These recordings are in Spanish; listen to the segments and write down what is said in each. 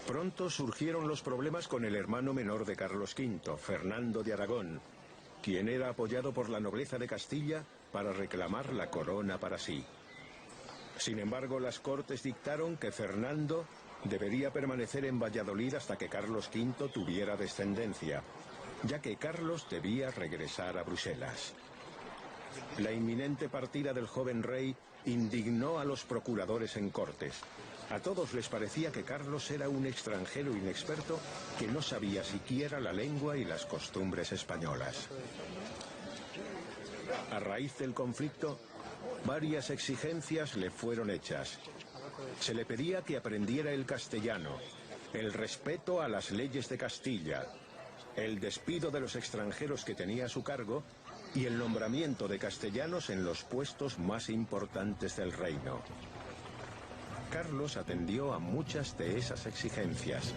Pronto surgieron los problemas con el hermano menor de Carlos V, Fernando de Aragón, quien era apoyado por la nobleza de Castilla para reclamar la corona para sí. Sin embargo, las Cortes dictaron que Fernando debería permanecer en Valladolid hasta que Carlos V tuviera descendencia, ya que Carlos debía regresar a Bruselas. La inminente partida del joven rey indignó a los procuradores en Cortes. A todos les parecía que Carlos era un extranjero inexperto que no sabía siquiera la lengua y las costumbres españolas. A raíz del conflicto, varias exigencias le fueron hechas. Se le pedía que aprendiera el castellano, el respeto a las leyes de Castilla, el despido de los extranjeros que tenía a su cargo y el nombramiento de castellanos en los puestos más importantes del reino. Carlos atendió a muchas de esas exigencias.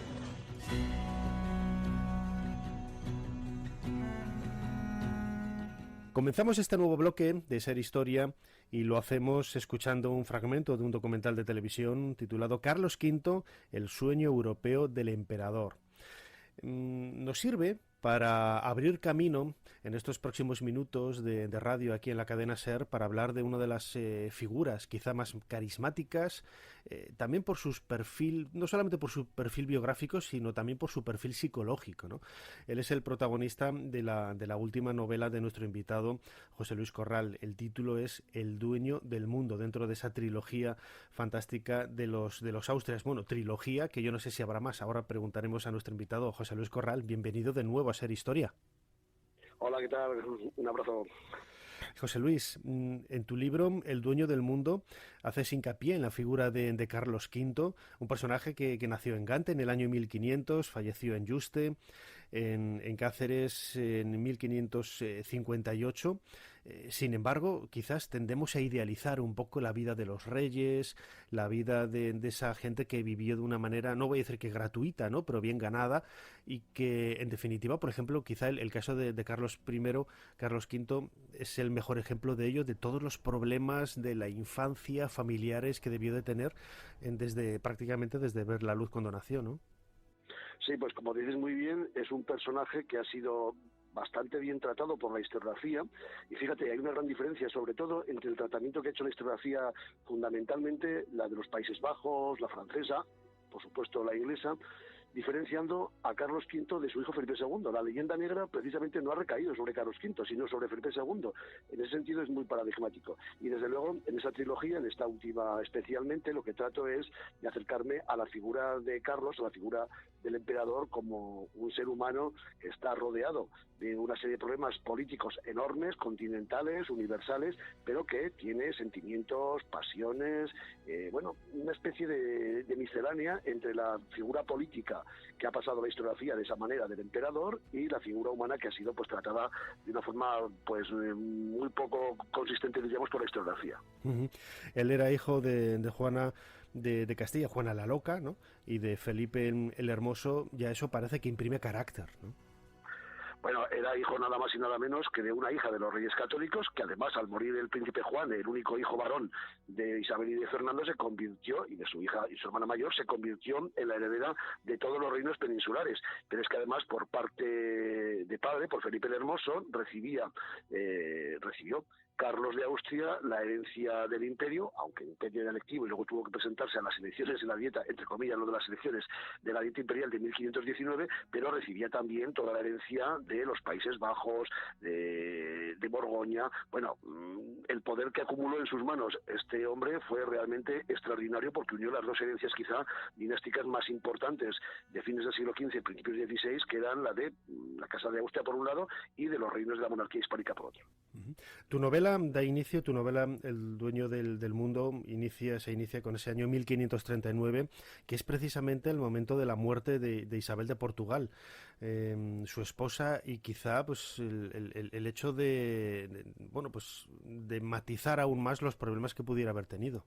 Comenzamos este nuevo bloque de Ser Historia y lo hacemos escuchando un fragmento de un documental de televisión titulado Carlos V, el sueño europeo del emperador. Nos sirve para abrir camino en estos próximos minutos de radio aquí en la cadena SER para hablar de una de las figuras quizá más carismáticas, también por su perfil, no solamente por su perfil biográfico, sino también por su perfil psicológico, ¿no? Él es el protagonista de la última novela de nuestro invitado José Luis Corral. El título es El dueño del mundo, dentro de esa trilogía fantástica de los Austrias. Bueno, trilogía que yo no sé si habrá más. Ahora preguntaremos a nuestro invitado José Luis Corral. Bienvenido de nuevo a Ser Historia. Hola, ¿qué tal? Un abrazo. José Luis, en tu libro El dueño del mundo haces hincapié en la figura de Carlos V, un personaje que nació en Gante en el año 1500, falleció en Yuste, en Cáceres en 1558. Sin embargo, quizás tendemos a idealizar un poco la vida de los reyes, la vida de esa gente que vivió de una manera, no voy a decir que gratuita, ¿no?, pero bien ganada, y que en definitiva, por ejemplo, quizá el caso de Carlos I, Carlos V, es el mejor ejemplo de ello, de todos los problemas de la infancia familiares que debió de tener prácticamente desde ver la luz cuando nació, ¿no? Sí, pues como dices muy bien, es un personaje que ha sido bastante bien tratado por la historiografía, y fíjate, hay una gran diferencia sobre todo entre el tratamiento que ha hecho la historiografía, fundamentalmente la de los Países Bajos, la francesa, por supuesto la inglesa, diferenciando a Carlos V de su hijo Felipe II. La leyenda negra precisamente no ha recaído sobre Carlos V, sino sobre Felipe II. En ese sentido es muy paradigmático. Y desde luego, en esa trilogía, en esta última especialmente, lo que trato es de acercarme a la figura de Carlos, a la figura del emperador, como un ser humano que está rodeado de una serie de problemas políticos enormes, continentales, universales, pero que tiene sentimientos, pasiones, una especie de miscelánea entre la figura política que ha pasado la historiografía de esa manera del emperador y la figura humana que ha sido pues tratada de una forma pues muy poco consistente, diríamos, por la historiografía. Uh-huh. Él era hijo de Juana de Castilla, Juana la Loca, ¿no?, y de Felipe el Hermoso. Ya eso parece que imprime carácter, ¿no? Bueno, era hijo nada más y nada menos que de una hija de los Reyes Católicos, que además al morir el príncipe Juan, el único hijo varón de Isabel y de Fernando, se convirtió, y de su hija y su hermana mayor, se convirtió en la heredera de todos los reinos peninsulares. Pero es que además por parte de padre, por Felipe el Hermoso, recibió Carlos de Austria la herencia del imperio, aunque el imperio era electivo y luego tuvo que presentarse a las elecciones en la dieta, entre comillas, lo de las elecciones de la dieta imperial de 1519, pero recibía también toda la herencia de los Países Bajos, de Borgoña. Bueno, el poder que acumuló en sus manos este hombre fue realmente extraordinario, porque unió las dos herencias quizá dinásticas más importantes de fines del siglo XV y principios del XVI, que eran la de la Casa de Austria por un lado y de los reinos de la monarquía hispánica por otro. Tu novela El dueño del mundo se inicia con ese año 1539, que es precisamente el momento de la muerte de Isabel de Portugal, su esposa, y quizá pues el hecho de matizar aún más los problemas que pudiera haber tenido.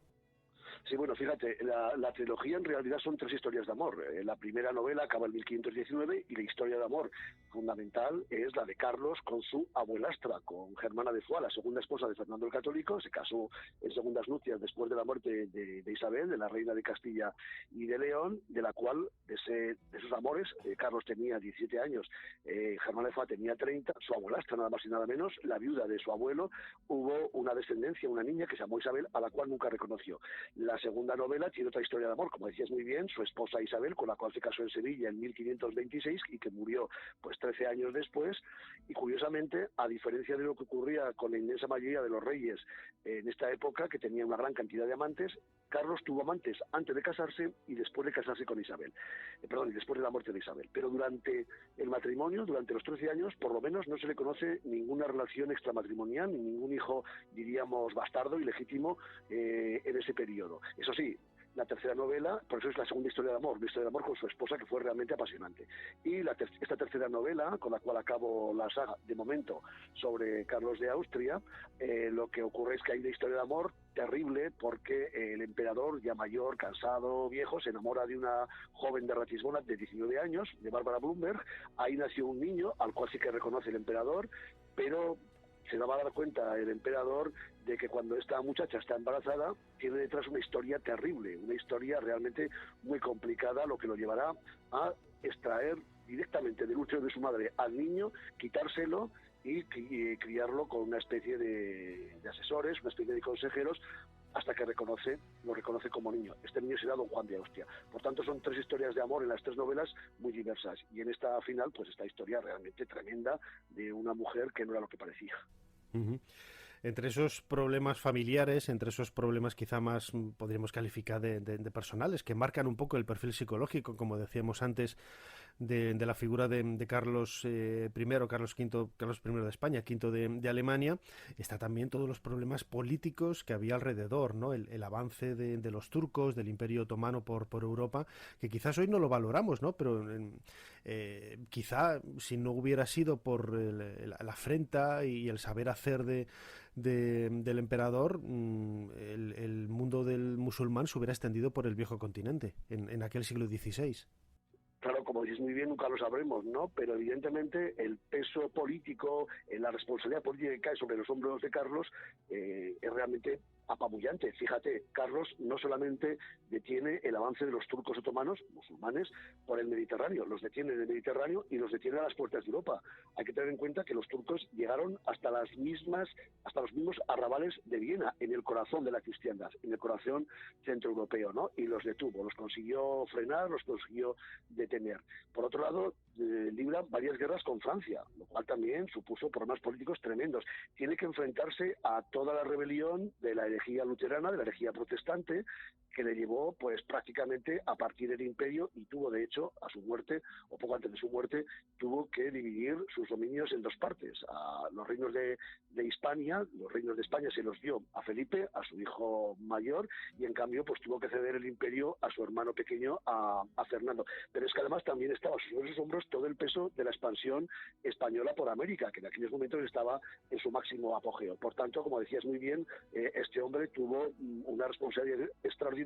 Sí, bueno, fíjate, la trilogía en realidad son 3 historias de amor. La primera novela acaba en 1519 y la historia de amor fundamental es la de Carlos con su abuelastra, con Germana de Foix, la segunda esposa de Fernando el Católico. Se casó en segundas nupcias después de la muerte de Isabel, de la reina de Castilla y de León, de la cual, de esos amores, Carlos tenía 17 años, Germana de Foix tenía 30, su abuelastra nada más y nada menos, la viuda de su abuelo. Hubo una descendencia, una niña que se llamó Isabel, a la cual nunca reconoció. La segunda novela tiene otra historia de amor, como decías muy bien, su esposa Isabel, con la cual se casó en Sevilla en 1526 y que murió pues 13 años después. Y curiosamente, a diferencia de lo que ocurría con la inmensa mayoría de los reyes en esta época, que tenía una gran cantidad de amantes, Carlos tuvo amantes antes de casarse y después de casarse con Isabel. Y después de la muerte de Isabel. Pero durante el matrimonio, durante los 13 años, por lo menos no se le conoce ninguna relación extramatrimonial, ni ningún hijo, diríamos, bastardo, ilegítimo, en ese periodo. Eso sí, la tercera novela, por eso es la segunda historia de amor, una historia de amor con su esposa que fue realmente apasionante. Y esta tercera novela, con la cual acabo la saga, de momento, sobre Carlos de Austria, lo que ocurre es que hay una historia de amor terrible porque el emperador, ya mayor, cansado, viejo, se enamora de una joven de Ratisbona de 19 años, de Bárbara Blumberg. Ahí nació un niño, al cual sí que reconoce el emperador, pero se va a dar cuenta el emperador de que cuando esta muchacha está embarazada tiene detrás una historia terrible, una historia realmente muy complicada, lo que lo llevará a extraer directamente del útero de su madre al niño, quitárselo y criarlo con una especie de asesores, una especie de consejeros, hasta que lo reconoce como niño. Este niño será don Juan de Austria. Por tanto, son 3 historias de amor en las 3 novelas muy diversas. Y en esta final, pues esta historia realmente tremenda de una mujer que no era lo que parecía. Uh-huh. Entre esos problemas familiares, entre esos problemas quizá más podríamos calificar de personales, que marcan un poco el perfil psicológico, como decíamos antes, de la figura de Carlos I, Carlos V, Carlos I de España, V de Alemania, está también todos los problemas políticos que había alrededor, ¿no? El avance de los turcos, del Imperio Otomano por Europa, que quizás hoy no lo valoramos, ¿no? Pero quizá si no hubiera sido por la afrenta y el saber hacer del emperador, el mundo del musulmán se hubiera extendido por el viejo continente en aquel siglo XVI. Claro, como dices muy bien, nunca lo sabremos, ¿no? Pero evidentemente el peso político, la responsabilidad política que cae sobre los hombros de Carlos es realmente apabullante. Fíjate, Carlos no solamente detiene el avance de los turcos otomanos, musulmanes, por el Mediterráneo, los detiene en el Mediterráneo y los detiene a las puertas de Europa. Hay que tener en cuenta que los turcos llegaron hasta los mismos arrabales de Viena, en el corazón de la cristiandad, en el corazón centroeuropeo, ¿no? Y los detuvo, los consiguió frenar, los consiguió detener. Por otro lado, libra varias guerras con Francia, lo cual también supuso problemas políticos tremendos. Tiene que enfrentarse a toda la rebelión de la herejía luterana, de la herejía protestante, que le llevó pues prácticamente a partir del imperio y tuvo de hecho a su muerte, o poco antes de su muerte, tuvo que dividir sus dominios en 2 partes. A los reinos de Hispania, los reinos de España se los dio a Felipe, a su hijo mayor, y en cambio pues tuvo que ceder el imperio a su hermano pequeño, a Fernando. Pero es que además también estaba sobre sus hombros todo el peso de la expansión española por América, que en aquellos momentos estaba en su máximo apogeo. Por tanto, como decías muy bien, este hombre tuvo una responsabilidad extraordinaria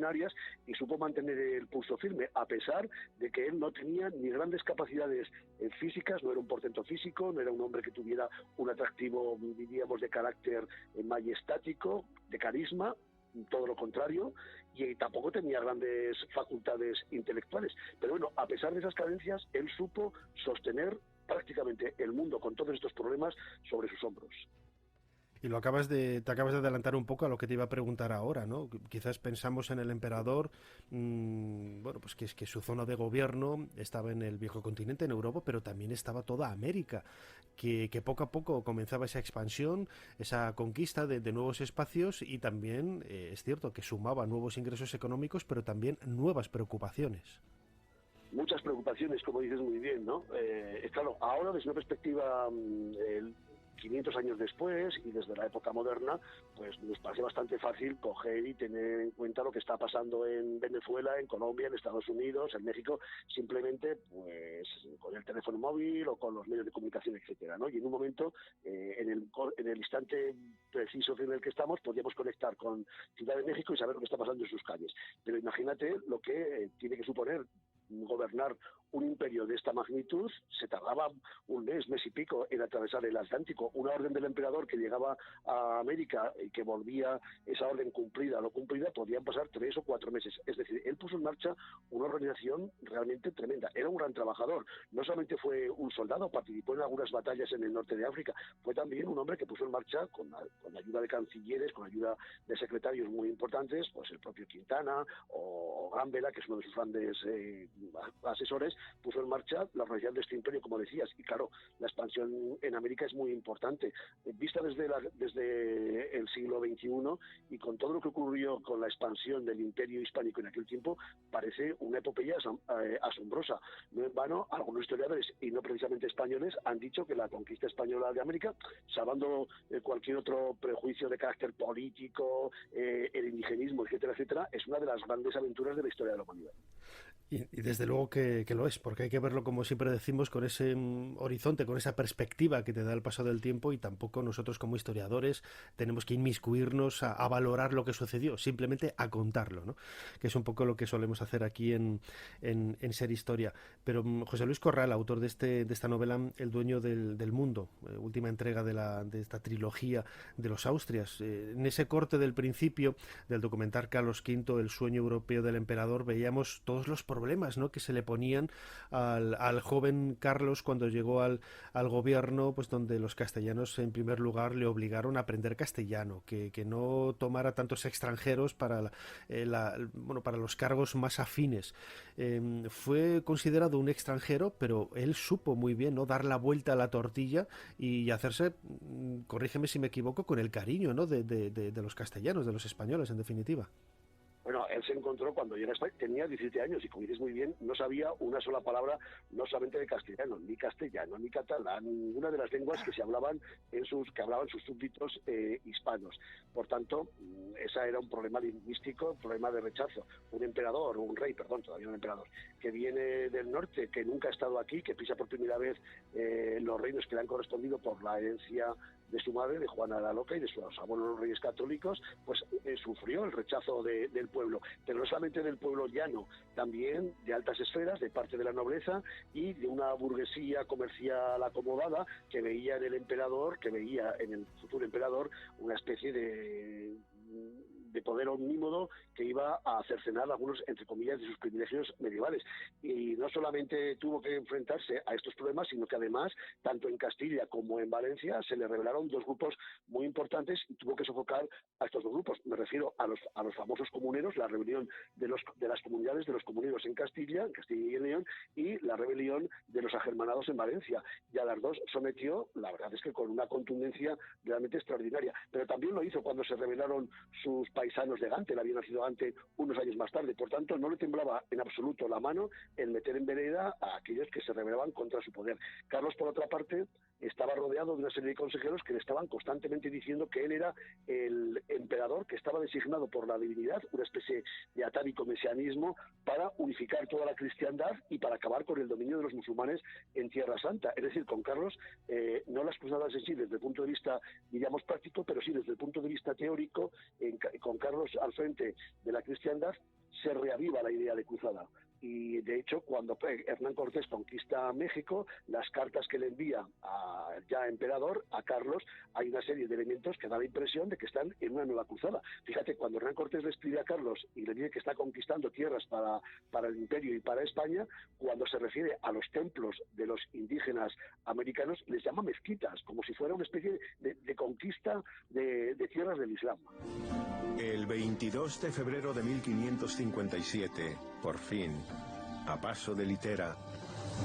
y supo mantener el pulso firme, a pesar de que él no tenía ni grandes capacidades físicas, no era un portento físico, no era un hombre que tuviera un atractivo, diríamos, de carácter majestático, de carisma, todo lo contrario, y tampoco tenía grandes facultades intelectuales. Pero bueno, a pesar de esas carencias, él supo sostener prácticamente el mundo con todos estos problemas sobre sus hombros. Y te acabas de adelantar un poco a lo que te iba a preguntar ahora, ¿no? Quizás pensamos en el emperador, bueno, pues que su zona de gobierno estaba en el viejo continente, en Europa, pero también estaba toda América, que poco a poco comenzaba esa expansión, esa conquista de nuevos espacios y también, es cierto, que sumaba nuevos ingresos económicos, pero también nuevas preocupaciones. Muchas preocupaciones, como dices muy bien, ¿no? Claro, ahora desde una perspectiva 500 años después y desde la época moderna, pues nos parece bastante fácil coger y tener en cuenta lo que está pasando en Venezuela, en Colombia, en Estados Unidos, en México, simplemente pues con el teléfono móvil o con los medios de comunicación, etcétera, ¿no? Y en un momento, en el instante preciso en el que estamos, podríamos conectar con Ciudad de México y saber lo que está pasando en sus calles. Pero imagínate lo que tiene que suponer gobernar un imperio de esta magnitud. Se tardaba un mes y pico en atravesar el Atlántico. Una orden del emperador que llegaba a América y que volvía esa orden cumplida o no cumplida, podían pasar 3 o 4 meses. Es decir, él puso en marcha una organización realmente tremenda. Era un gran trabajador. No solamente fue un soldado, participó en algunas batallas en el norte de África, fue también un hombre que puso en marcha, con la ayuda de cancilleres, con la ayuda de secretarios muy importantes, pues el propio Quintana o Gambela, que es uno de sus grandes asesores, puso en marcha la organización de este imperio, como decías. Y claro, la expansión en América es muy importante. Vista desde el siglo XXI y con todo lo que ocurrió con la expansión del imperio hispánico en aquel tiempo, parece una epopeya asombrosa. No en vano, algunos historiadores, y no precisamente españoles, han dicho que la conquista española de América, salvando cualquier otro prejuicio de carácter político, el indigenismo, etcétera, etcétera, es una de las grandes aventuras de la historia de la humanidad. Y desde luego que lo es, porque hay que verlo, como siempre decimos, con ese horizonte, con esa perspectiva que te da el paso del tiempo, y tampoco nosotros como historiadores tenemos que inmiscuirnos a valorar lo que sucedió, simplemente a contarlo, ¿no? Que es un poco lo que solemos hacer aquí en Ser Historia. Pero José Luis Corral, autor de esta novela, El dueño del mundo, última entrega de esta trilogía de los Austrias, en ese corte del principio del documental Carlos V, El sueño europeo del emperador, veíamos todos los problemas, ¿no?, que se le ponían al joven Carlos cuando llegó al gobierno, pues donde los castellanos en primer lugar le obligaron a aprender castellano, que no tomara tantos extranjeros para para los cargos más afines. Fue considerado un extranjero, pero él supo muy bien, ¿no?, dar la vuelta a la tortilla y hacerse, corrígeme si me equivoco, con el cariño, ¿no?, de los castellanos, de los españoles, en definitiva. Bueno, él se encontró cuando llega a España, tenía 17 años y, como dices muy bien, no sabía una sola palabra, no solamente de castellano, ni catalán, ninguna de las lenguas que hablaban sus súbditos hispanos. Por tanto, ese era un problema lingüístico, un problema de rechazo. Un rey, todavía un emperador, que viene del norte, que nunca ha estado aquí, que pisa por primera vez los reinos que le han correspondido por la herencia de su madre, de Juana la Loca, y de sus abuelos los reyes católicos, pues sufrió el rechazo del pueblo, pero no solamente del pueblo llano, también de altas esferas, de parte de la nobleza y de una burguesía comercial acomodada que veía en el futuro emperador una especie de poder omnímodo que iba a cercenar algunos, entre comillas, de sus privilegios medievales. Y no solamente tuvo que enfrentarse a estos problemas, sino que además, tanto en Castilla como en Valencia, se le rebelaron dos grupos muy importantes y tuvo que sofocar a estos dos grupos. Me refiero a los famosos comuneros, la rebelión de las comunidades de los comuneros en Castilla y León, y la rebelión de los agermanados en Valencia. Y a las dos sometió, la verdad es que con una contundencia realmente extraordinaria. Pero también lo hizo cuando se rebelaron sus paisanos de Gante. Él había nacido Gante unos años más tarde, por tanto no le temblaba en absoluto la mano en meter en vereda a aquellos que se rebelaban contra su poder. Carlos, por otra parte, estaba rodeado de una serie de consejeros que le estaban constantemente diciendo que él era el emperador que estaba designado por la divinidad, una especie de atávico mesianismo, para unificar toda la cristiandad y para acabar con el dominio de los musulmanes en Tierra Santa. Es decir, con Carlos, no las cruzadas en sí desde el punto de vista, diríamos, práctico, pero sí desde el punto de vista teórico, con Carlos al frente de la cristiandad, se reaviva la idea de cruzada. Y de hecho, cuando Hernán Cortés conquista México, las cartas que le envía ya emperador a Carlos, hay una serie de elementos que da la impresión de que están en una nueva cruzada. Fíjate, cuando Hernán Cortés le escribe a Carlos y le dice que está conquistando tierras para el imperio y para España, cuando se refiere a los templos de los indígenas americanos, les llama mezquitas, como si fuera una especie de conquista de tierras del Islam. El 22 de febrero de 1557, por fin, a paso de litera,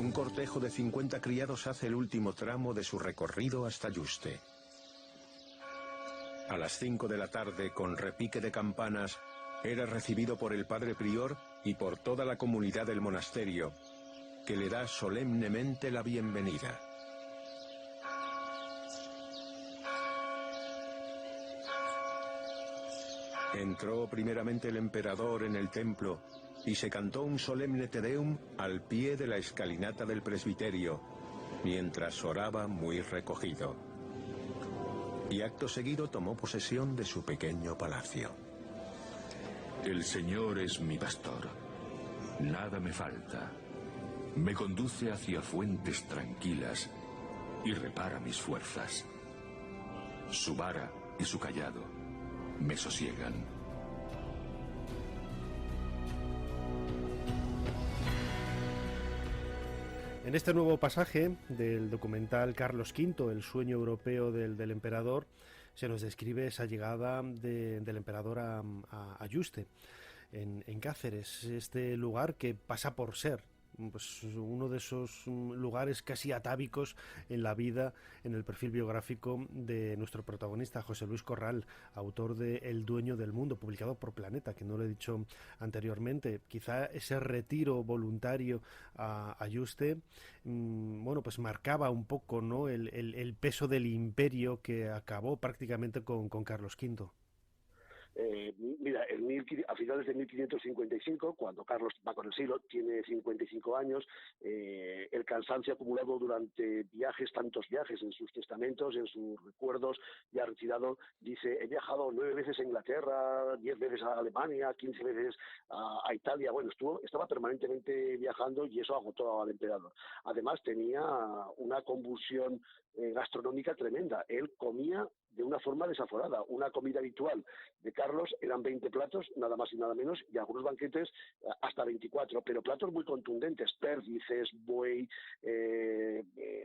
un cortejo de 50 criados hace el último tramo de su recorrido hasta Yuste. A las 5 de la tarde, con repique de campanas, era recibido por el padre prior y por toda la comunidad del monasterio, que le da solemnemente la bienvenida. Entró primeramente el emperador en el templo y se cantó un solemne Te Deum al pie de la escalinata del presbiterio, mientras oraba muy recogido. Y acto seguido tomó posesión de su pequeño palacio. El Señor es mi pastor, nada me falta. Me conduce hacia fuentes tranquilas y repara mis fuerzas. Su vara y su cayado me sosiegan. En este nuevo pasaje del documental Carlos V, el sueño europeo del emperador, se nos describe esa llegada del emperador a Yuste, en Cáceres, este lugar que pasa por ser pues uno de esos lugares casi atávicos en la vida, en el perfil biográfico de nuestro protagonista, José Luis Corral, autor de El dueño del mundo, publicado por Planeta, que no lo he dicho anteriormente. Quizá ese retiro voluntario a Yuste, bueno, pues marcaba un poco, ¿no?, el peso del imperio que acabó prácticamente con Carlos V. Mira, a finales de 1555, cuando Carlos va con el siglo, tiene 55 años, el cansancio acumulado durante viajes, tantos viajes en sus testamentos, en sus recuerdos, ya retirado, dice: he viajado 9 veces a Inglaterra, 10 veces a Alemania, 15 veces a Italia. Bueno, estaba permanentemente viajando y eso agotó al emperador. Además, tenía una convulsión gastronómica tremenda. Él comía de una forma desaforada. Una comida habitual de Carlos eran 20 platos, nada más y nada menos, y algunos banquetes hasta 24, pero platos muy contundentes: perdices, buey,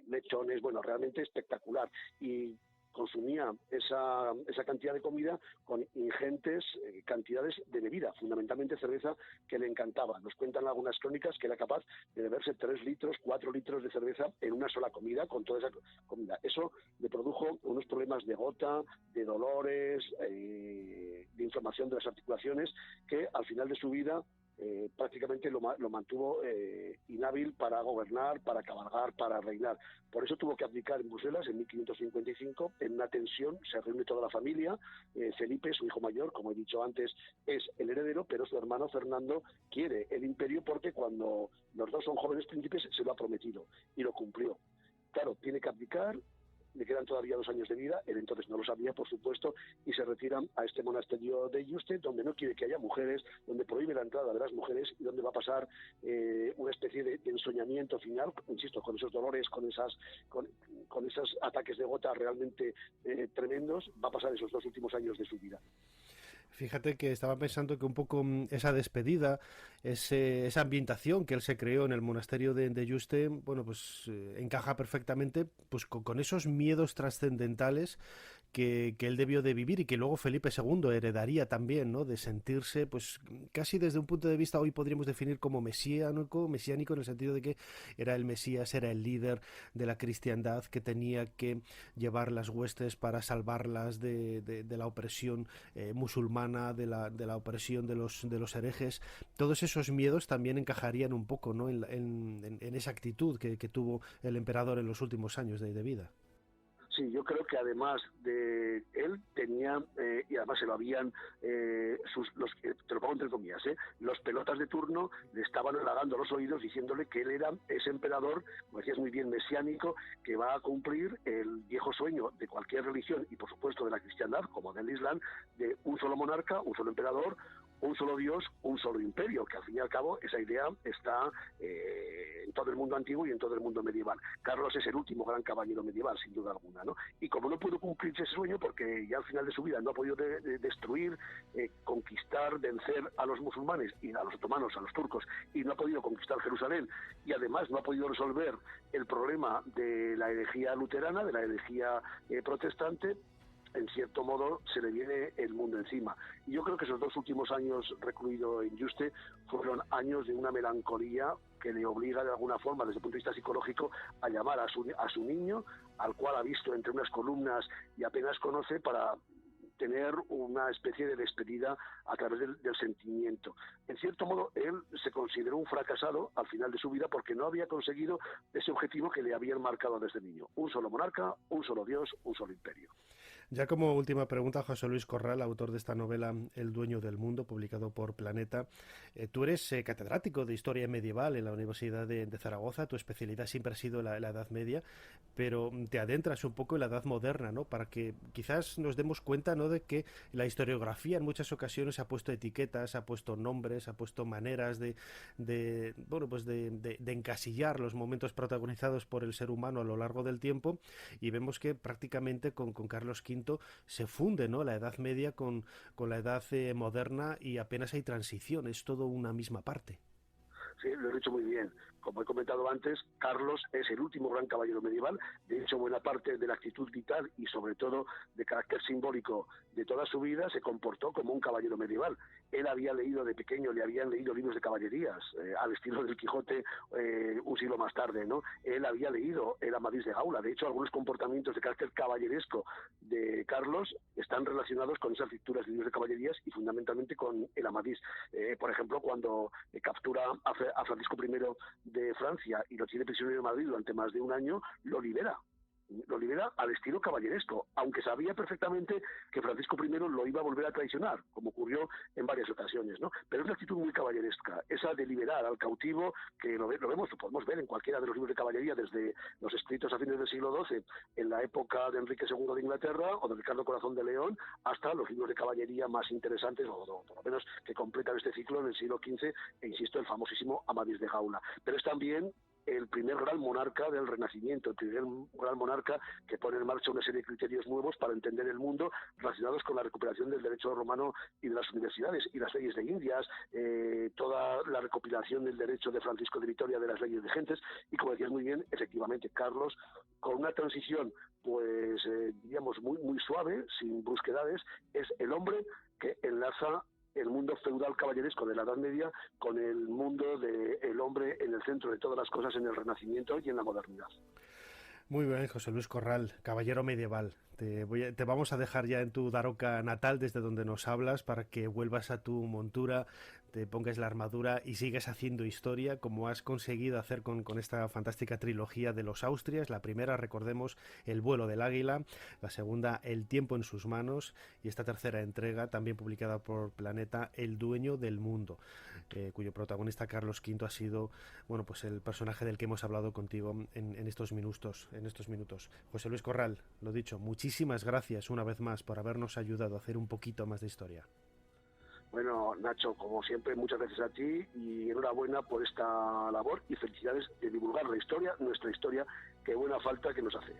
lechones, bueno, realmente espectacular. Y consumía esa cantidad de comida con ingentes cantidades de bebida, fundamentalmente cerveza, que le encantaba. Nos cuentan algunas crónicas que era capaz de beberse 3 litros, 4 litros de cerveza en una sola comida, con toda esa comida. Eso le produjo unos problemas de gota, de dolores, de inflamación de las articulaciones, que al final de su vida prácticamente lo mantuvo inhábil para gobernar, para cabalgar, para reinar. Por eso tuvo que abdicar en Bruselas en 1555, en una tensión. Se reúne toda la familia. Felipe, su hijo mayor, como he dicho antes, es el heredero, pero su hermano Fernando quiere el imperio porque cuando los dos son jóvenes príncipes se lo ha prometido y lo cumplió. Claro, tiene que abdicar. Le quedan todavía 2 años de vida, él entonces no lo sabía, por supuesto, y se retiran a este monasterio de Yuste, donde no quiere que haya mujeres, donde prohíbe la entrada de las mujeres y donde va a pasar una especie de ensoñamiento final, insisto, con esos dolores, con esos ataques de gota realmente tremendos. Va a pasar esos 2 últimos años de su vida. Fíjate que estaba pensando que un poco esa despedida, esa ambientación que él se creó en el monasterio de Yuste, bueno, pues encaja perfectamente pues con esos miedos trascendentales que él debió de vivir y que luego Felipe II heredaría también, ¿no?, de sentirse pues casi desde un punto de vista hoy podríamos definir como mesiánico en el sentido de que era el Mesías, era el líder de la cristiandad que tenía que llevar las huestes para salvarlas de la opresión musulmana, de la opresión de los herejes. Todos esos miedos también encajarían un poco, ¿no?, en esa actitud que tuvo el emperador en los últimos años de vida. Sí, yo creo que además de él tenía, y además se lo habían, te lo pongo entre comillas, los pelotas de turno le estaban halagando los oídos diciéndole que él era ese emperador, como decías muy bien, mesiánico, que va a cumplir el viejo sueño de cualquier religión y por supuesto de la cristiandad, como del Islam, de un solo monarca, un solo emperador, un solo Dios, un solo imperio, que al fin y al cabo esa idea está en todo el mundo antiguo y en todo el mundo medieval. Carlos es el último gran caballero medieval, sin duda alguna, ¿no? Y como no pudo cumplirse ese sueño, porque ya al final de su vida no ha podido destruir, conquistar, vencer a los musulmanes y a los otomanos, a los turcos, y no ha podido conquistar Jerusalén, y además no ha podido resolver el problema de la herejía luterana, de la herejía protestante, en cierto modo se le viene el mundo encima. Y yo creo que esos 2 últimos años recluido en Yuste fueron años de una melancolía que le obliga de alguna forma, desde el punto de vista psicológico, a llamar a su niño, al cual ha visto entre unas columnas y apenas conoce, para tener una especie de despedida a través del sentimiento. En cierto modo, él se consideró un fracasado al final de su vida porque no había conseguido ese objetivo que le habían marcado desde niño: un solo monarca, un solo Dios, un solo imperio. Ya como última pregunta, José Luis Corral, autor de esta novela El dueño del mundo, publicado por Planeta. Tú eres catedrático de Historia Medieval en la Universidad de Zaragoza. Tu especialidad siempre ha sido la Edad Media, pero te adentras un poco en la Edad Moderna, ¿no? Para que quizás nos demos cuenta, ¿no?, de que la historiografía en muchas ocasiones ha puesto etiquetas, ha puesto nombres, ha puesto maneras de encasillar los momentos protagonizados por el ser humano a lo largo del tiempo, y vemos que prácticamente con Carlos V se funde, ¿no?, la Edad Media con la Edad moderna, y apenas hay transición, es todo una misma parte. Sí, lo he dicho muy bien. Como he comentado antes, Carlos es el último gran caballero medieval. De hecho, buena parte de la actitud vital y sobre todo de carácter simbólico de toda su vida se comportó como un caballero medieval. Él había leído de pequeño, le habían leído libros de caballerías, al estilo del Quijote, un siglo más tarde, ¿no? Él había leído el Amadís de Gaula. De hecho, algunos comportamientos de carácter caballeresco de Carlos están relacionados con esas lecturas de libros de caballerías y fundamentalmente con el Amadís. Por ejemplo, cuando captura a Francisco I de Francia y lo tiene prisionero en Madrid durante más de un año, lo libera al estilo caballeresco, aunque sabía perfectamente que Francisco I lo iba a volver a traicionar, como ocurrió en varias ocasiones, ¿no? Pero es una actitud muy caballeresca, esa de liberar al cautivo, que lo podemos ver en cualquiera de los libros de caballería, desde los escritos a fines del siglo XII, en la época de Enrique II de Inglaterra o de Ricardo Corazón de León, hasta los libros de caballería más interesantes, o por lo menos que completan este ciclo en el siglo XV, e insisto, el famosísimo Amadís de Gaula. Pero es también el primer gran monarca del Renacimiento, el primer gran monarca que pone en marcha una serie de criterios nuevos para entender el mundo relacionados con la recuperación del derecho romano y de las universidades y las leyes de Indias, toda la recopilación del derecho de Francisco de Vitoria de las leyes de gentes, y como decías muy bien, efectivamente, Carlos, con una transición pues diríamos muy suave, sin brusquedades, es el hombre que enlaza el mundo feudal caballeresco de la Edad Media con el mundo del hombre en el centro de todas las cosas en el Renacimiento y en la modernidad. Muy bien, José Luis Corral, caballero medieval. Te vamos a dejar ya en tu Daroca natal, desde donde nos hablas, para que vuelvas a tu montura, te pongas la armadura y sigas haciendo historia, como has conseguido hacer con esta fantástica trilogía de los Austrias. La primera, recordemos, El vuelo del águila; la segunda, El tiempo en sus manos; y esta tercera entrega, también publicada por Planeta, El dueño del mundo, cuyo protagonista, Carlos V, ha sido, bueno, pues el personaje del que hemos hablado contigo en estos minutos. José Luis Corral, lo dicho, muchísimas gracias una vez más por habernos ayudado a hacer un poquito más de historia. Bueno, Nacho, como siempre, muchas gracias a ti y enhorabuena por esta labor y felicidades de divulgar la historia, nuestra historia, que buena falta que nos hace.